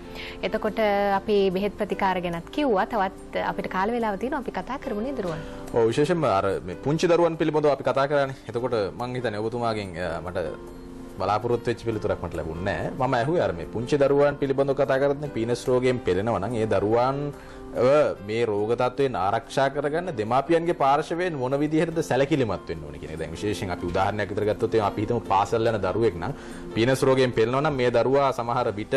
එතකොට අපි බෙහෙත් ප්‍රතිකාර ගැනත් කිව්වා. තවත් අපිට කාල වේලාව තියෙනවා අපි කතා කරමු නේද රුවන්? ඔව් විශේෂයෙන්ම අර මේ පුංචි දරුවන් පිළිබඳව අපි කතා කරානේ. එතකොට මම හිතන්නේ ඔබතුමාගෙන් මට බලාපොරොත්තු වෙච්ච පිළිතුරක් මට ලැබුණේ නැහැ. මම ඇහුවේ අර මේ පුංචි දරුවන් පිළිබඳව කතා කරද්දී පීනස් රෝගයෙන් පෙළෙනවා නම් ඒ දරුවන් මේ රෝග තත්ත්වයෙන් ආරක්ෂා කරගන්න දෙමාපියන්ගේ පාර්ශවයෙන් මොන විදිහටද සැලකිලිමත් වෙන්න ඕනේ කියන එක. දැන් විශේෂයෙන් අපි උදාහරණයක් විතර ගත්තොත් අපි හිතමු පාසල් යන දරුවෙක් නම් පීනස් රෝගයෙන් පෙළෙනවා නම් මේ දරුවා සමහර විට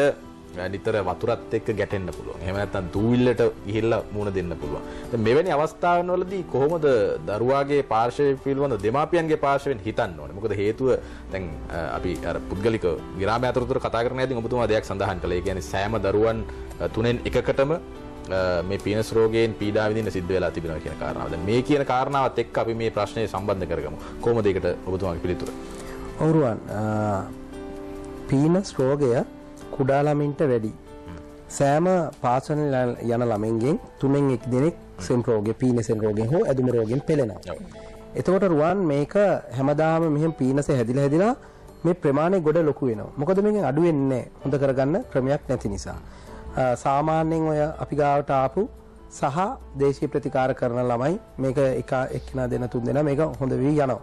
නිතර වතුරත් එක්ක ගැටෙන්න පුළුවන්. එහෙම නැත්නම් දූවිල්ලට ගිහිල්ලා මුණ දෙන්න පුළුවන්. දැන් මෙවැනි අවස්ථාවන්වලදී කොහොමද දරුවාගේ පාර්ශවය පිළිබඳ දෙමාපියන්ගේ පාර්ශවයෙන් හිතන්න ඕනේ? මොකද හේතුව දැන් අපි අර පුද්ගලික විරාමය අතරතුර කතා කරන හැදී ඔබතුමා දෙයක් සඳහන් කළා. ඒ කියන්නේ සෑම දරුවන් තුනෙන් එකකටම මේ පීනස් රෝගයෙන් පීඩා විඳින්න සිද්ධ වෙලා තිබෙනවා කියන කාරණාව. දැන් මේ කියන කාරණාවත් එක්ක අපි මේ ප්‍රශ්නේ සම්බන්ධ කරගමු. කොහොමද ඒකට ඔබතුමාගේ පිළිතුර? ඔව්රුවන් පීනස් රෝගය කුඩා ළමින්ට වැඩි. සෑම පාසල් යන ළමෙන්ගෙන් 3න් 1 දෙනෙක් සෙම් රෝගේ පීනසෙන් රෝගෙන් හෝ ඇදුම රෝගෙන් පෙළෙනවා. එතකොට රුවන් මේක හැමදාම මෙහෙම පීනසේ හැදිලා මේ ප්‍රමාණය ගොඩ ලොකු වෙනවා. මොකද මේකෙන් අඩු වෙන්නේ නැහැ. හොඳ කරගන්න ක්‍රමයක් නැති නිසා. සාමාන්‍යයෙන් ඔය අපි ගාවට ආපු සහ දේශීය ප්‍රතිකාර කරන ළමයි මේක එක්කිනා දෙන 3 දෙනා මේක හොඳ වෙවි යනවා.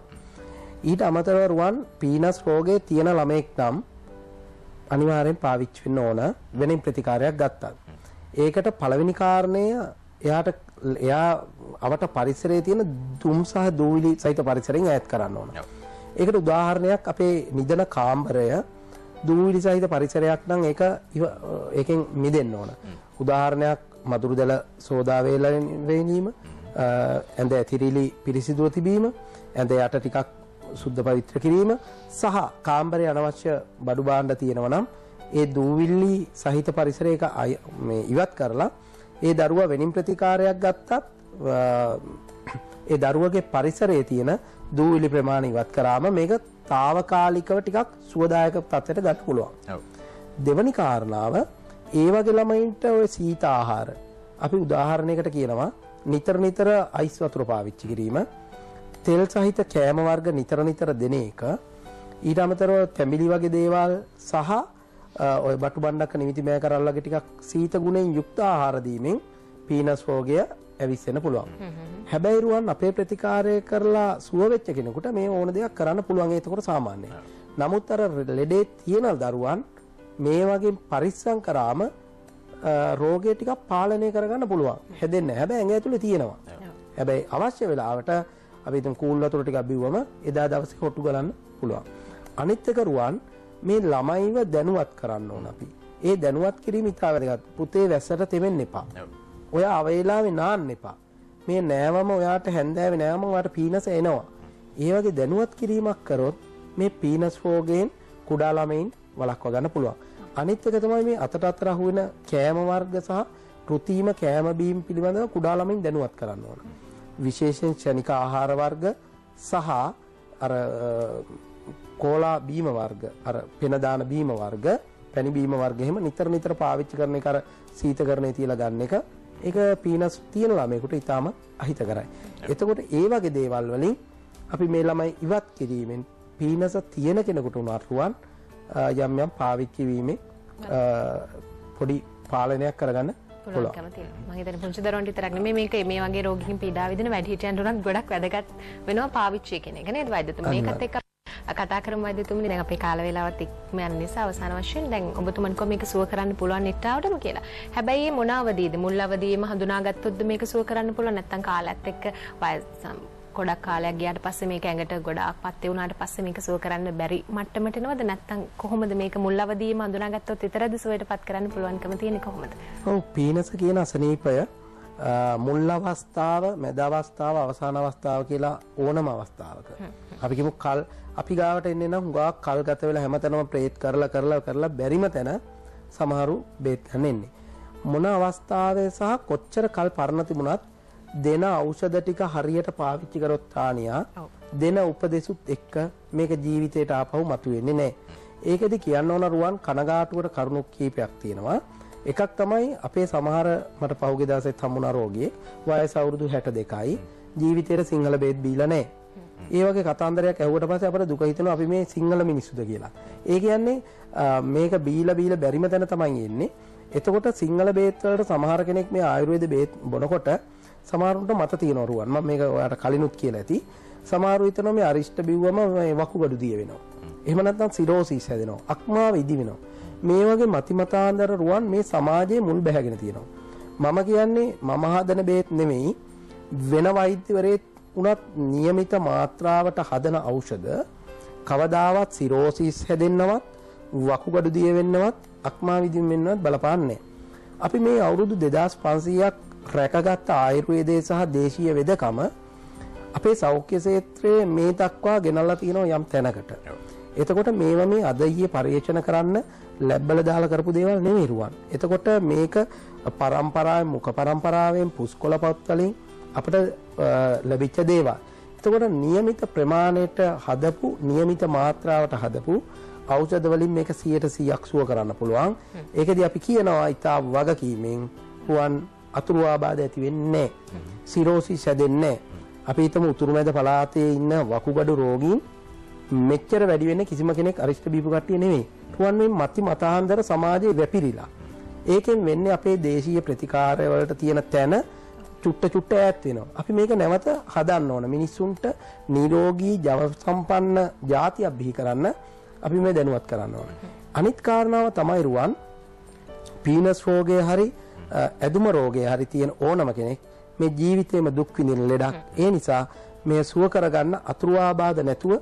ඊට අමතරව රුවන් පීනස් රෝගේ තියෙන ළමෙක් නම් අනිවාර්යෙන් පාවිච්චි වෙන්න ඕන වෙනින් ප්‍රතිකාරයක් ගත්තා. ඒකට පළවෙනි කාරණය එයා අවට පරිසරයේ තියෙන දුම් සහ දූවිලි සහිත පරිසරයෙන් ඈත් කරන්න ඕන. ඒකට උදාහරණයක් අපේ නිදන කාමරය දූවිලි සහිත පරිසරයක් නම් ඒකෙන් මිදෙන්න ඕන. උදාහරණයක් මදුරු දැල සෝදා වේලීම, ඇඳ ඇතිරිලි පිරිසිදුව තිබීම, ඇඳ යට ටිකක් සුද්ධ පවිත්‍ර කිරීම සහ කාමරයේ අනවශ්‍ය බඩු භාණ්ඩ තියෙනවා නම් ඒ දූවිලි සහිත පරිසරයක මේ ඉවත් කරලා ඒ දරුවා වෙනින් ප්‍රතිකාරයක් ගත්තත් ඒ දරුවගේ පරිසරයේ තියෙන දූවිලි ප්‍රමාණය ඉවත් කරාම මේක తాවකාලිකව ටිකක් සුවදායක තත්ත්වයට ගන්න පුළුවන්. දෙවැනි කාරණාව ඒ වගේ ළමයින්ට ඔය සීත ආහාර අපි උදාහරණයකට කියනවා නිතර අයිස් වතුර පාවිච්චි කිරීම, තෙල් සහිත කෑම වර්ග නිතර දෙන එක, ඊට අමතරව තැඹිලි වගේ දේවල් සහ ඔය බටු බණ්ඩක්ක නිමිති මෑ කරල්ලගේ ටිකක් සීත ගුණයෙන් යුක්ත ආහාර දීමෙන් පීනස් රෝගය ඇවිස්සෙන්න පුළුවන්. හැබැයි රුවන් අපේ ප්‍රතිකාරය කරලා සුව වෙච්ච කෙනෙකුට මේ ඕන දෙයක් කරන්න පුළුවන්. ඒකකොට සාමාන්‍යයි. නමුත් අර ලෙඩේ තියෙන දරුවන් මේ වගේ පරිස්සම් කරාම රෝගය ටිකක් පාලනය කරගන්න පුළුවන්. හැදෙන්නේ නැහැ. හැබැයි ඇඟ ඇතුලේ තියෙනවා. හැබැයි අවශ්‍ය වෙලාවට අපි ඉතින් කූල් වතුර ටිකක් බිව්වම එදා දවසේ හොට්ටු ගලන්න පුළුවන්. අනිත් එක රුවන් මේ ළමයිව දැනුවත් කරන්න ඕන අපි. ඒ දැනුවත් කිරීම ඉතා වැදගත්. පුතේ වැස්සට තෙමෙන්න එපා. ඔයා අවේලාවේ නාන්න එපා. මේ නෑවම ඔයාට හැන්දෑවේ නෑවම ඔයාට පීනස එනවා. ඒ වගේ දැනුවත් කිරීමක් කරොත් මේ පීනස් රෝගයෙන් කුඩා ළමයින් වළක්වා ගන්න පුළුවන්. අනිත් එක තමයි මේ අතට අහු වෙන කෑම වර්ග සහ කෘත්‍රිම කෑම බීම් පිළිබඳව කුඩා ළමයින් දැනුවත් කරන්න ඕන. විශේෂයෙන් ක්ෂණික ආහාර වර්ග සහ අර කෝලා බීම වර්ග, අර පෙන දාන බීම වර්ග, පැණි බීම වර්ග එහෙම නිතර පාවිච්චි කරන එක, අර සීතකරණේ තියලා ගන්න එක, ඒක පීනස් තියෙන ළමයෙකුට ඉතාම අහිතකරයි. එතකොට ඒ වගේ දේවල් වලින් අපි මේ ළමයි ඉවත් කිරීමෙන් පීනස තියෙන කෙනෙකුට උනත් රුවන් යම් පාවිච්චි වීමේ පොඩි පාලනයක් කරගන්න පුළුවන්කම තියෙනවා. මම හිතන්නේ පුංචි දරුවන්ට විතරක් නෙමෙයි මේක මේ වගේ රෝගීන් පීඩා විඳින වැඩිහිටියන්ට උනත් ගොඩක් වැදගත් වෙනවා පාවිච්චි කියන එක නේද වෛද්‍යතුමනි? මේකත් එක්ක කතා කරමු වෛද්‍යතුමනි. දැන් අපේ කාල වේලාවත් ඉක්ම යන නිසා අවසාන වශයෙන් දැන් ඔබතුමන් කො මේක සුව කරන්න පුළුවන් නිට්ටාවටම කියලා. හැබැයි මේ මොන අවදීද? මුල් අවදීම හඳුනාගත්තොත්ද මේක සුව කරන්න පුළුවන්? නැත්නම් කාලයත් එක්ක ගොඩක් කාලයක් ගියාට පස්සේ මේක ඇඟට ගොඩාක් පත්තේ වුණාට පස්සේ මේක සුව කරන්න බැරි මට්ටමට එනවද? නැත්නම් කොහොමද මේක මුල් අවදීම හඳුනාගත්තොත් විතරද සුවයටපත් කරන්න පුළුවන්කම තියෙන්නේ කොහොමද? ඔව් පීනස කියන අසනීපය මුල් අවස්ථාව, මැද අවස්ථාව, අවසාන අවස්ථාව කියලා ඕනම අවස්ථාවක. අපි කියමු අපි ගාවට එන්නේ නම් හුඟක් කල් ගත වෙලා හැමතැනම ප්‍රේත් කරලා බැරිම තැන සමහරු බේත් ගන්න එන්නේ. මොන අවස්ථාවේ සහ කොච්චර කල් පරණ තිබුණත් දෙන ඖෂධ ටික හරියට පාවිච්චි කරොත් ආනියා දෙන උපදෙසුත් එක්ක මේක ජීවිතේට ආපහු මතුවෙන්නේ නැහැ. ඒකෙදි කියන්න ඕන රුවන් කනගාටුවට කරුණු කීපයක් තියෙනවා. එකක් තමයි අපේ සමහර මට පහුගිය දවසෙත් හම්බුණා රෝගියෙක් වයස අවුරුදු 62යි ජීවිතේට සිංහල බේත් බීලා නැහැ. ඒ වගේ කතාන්දරයක් ඇහුවට පස්සේ අපිට දුක හිතෙනවා අපි මේ සිංහල මිනිස්සුද කියලා. ඒ කියන්නේ මේක බීලා බැරිම තැන තමයි එන්නේ. එතකොට සිංහල බේත් වලට සමහර කෙනෙක් මේ ආයුර්වේද බේත් බොනකොට සමහරුන්ට මත තියෙනවා රුවන්. මම මේක ඔයාලට කලිනුත් කියලා ඇති. සමහරු හිතනවා මේ අරිෂ්ඨ බිව්වම මේ වකුගඩු දිය වෙනවා. එහෙම නැත්නම් සිරෝසිස් හැදෙනවා. අක්මාව ඉදි වෙනවා. මේ වගේ මතිමතාන්තර රුවන් මේ සමාජයේ මුල් බැහැගෙන තියෙනවා. මම කියන්නේ මම හදන බේත් නෙමෙයි, වෙන වෛද්‍යවරයෙක් උනත් નિયમિત මාත්‍රාවට හදන ඖෂධ කවදාවත් සිරෝසිස් හැදෙන්නවත් වකුගඩු දිය වෙන්නවත් අක්මා විදින් වෙන්නවත් බලපාන්නේ. අපි මේ අවුරුදු 2500ක් රැකගත් ආයුර්වේදයේ සහ දේශීය වෙදකම අපේ සෞඛ්‍ය ක්ෂේත්‍රයේ මේ දක්වා ගෙනල්ලා තියෙනවා යම් තැනකට. එතකොට මේවා මේ අද ඊයේ පරීක්ෂණ කරන්න ලැබ් වල දාලා කරපු දේවල් නෙවෙයි රුවන්. එතකොට මේක පරම්පරාවෙන් මුඛ පරම්පරාවෙන් පුස්කොළපත් වලින් අපිට ලැබිච්ච දේවල්. එතකොට નિયમિત ප්‍රමාණයට හදපු નિયમિત මාත්‍රාවට හදපු ඖෂධ වලින් මේක 100% සුව කරන්න පුළුවන්. ඒකදී අපි කියනවා ඊටා වගකීමෙන් රුවන් අතුරු ආබාධ ඇති වෙන්නේ නැහැ. සිරෝසිස් හැදෙන්නේ නැහැ. අපි හිතමු උතුරුමැද පළාතේ ඉන්න වකුගඩු රෝගීන් මෙච්චර වැඩි වෙන්නේ කිසිම කෙනෙක් අරිෂ්ඨ බීපු කට්ටිය නෙවෙයි. රුවන් මේ මති මතාන්තර සමාජයේ වැපිරිලා. ඒකෙන් වෙන්නේ අපේ දේශීය ප්‍රතිකාර වලට තියෙන තැන චුට්ට ඈත් වෙනවා. අපි මේක නැවත හදන්න ඕන. මිනිස්සුන්ට නිරෝගී ජව සම්පන්න ජාතියක් බිහි කරන්න අපි මේ දැනුවත් කරන්න ඕන. අනිත් කාරණාව තමයි රුවන් පීනස් රෝගය හරි ඇදුම රෝගය හරි තියෙන ඕනම කෙනෙක් මේ ජීවිතේම දුක් විඳින ලෙඩක්. ඒ නිසා මේ සුව කරගන්න අතුරු ආබාධ නැතුව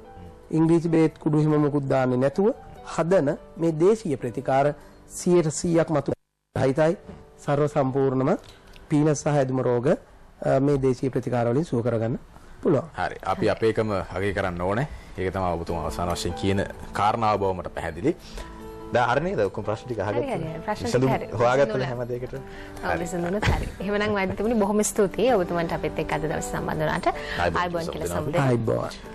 ඉංග්‍රීසි බේත් කුඩු හිම මුකුත් දාන්නේ නැතුව හදන මේ දේශීය ප්‍රතිකාර 100%ක් මතු හිතයි ਸਰව සම්පූර්ණම පීනස් සහ ඇදුම රෝග මේ දේශීය ප්‍රතිකාර වලින් සුව කරගන්න පුළුවන්. හරි. අපි අපේකම අගය කරන්න ඕනේ. ඒක තමයි ඔබතුමා අවසාන වශයෙන් කියන කාරණාව බව මට පැහැදිලි. දැන් හරි නේද? ඔක්කොම ප්‍රශ්න ටික අහගත්තා. හරි. ප්‍රශ්න ටික හරි. හොයාගත්තනේ හැම දෙයකටම. හරි. විසඳුණත් හරි. එහෙමනම් වෛද්‍යතුමනි බොහොම ස්තුතියි. ඔබතුමන්ට අපිත් එක්ක අද දවසේ සම්බන්ධ වුණාට. ආයිබෝන් කියලා සමුදේ. ආයිබෝන්.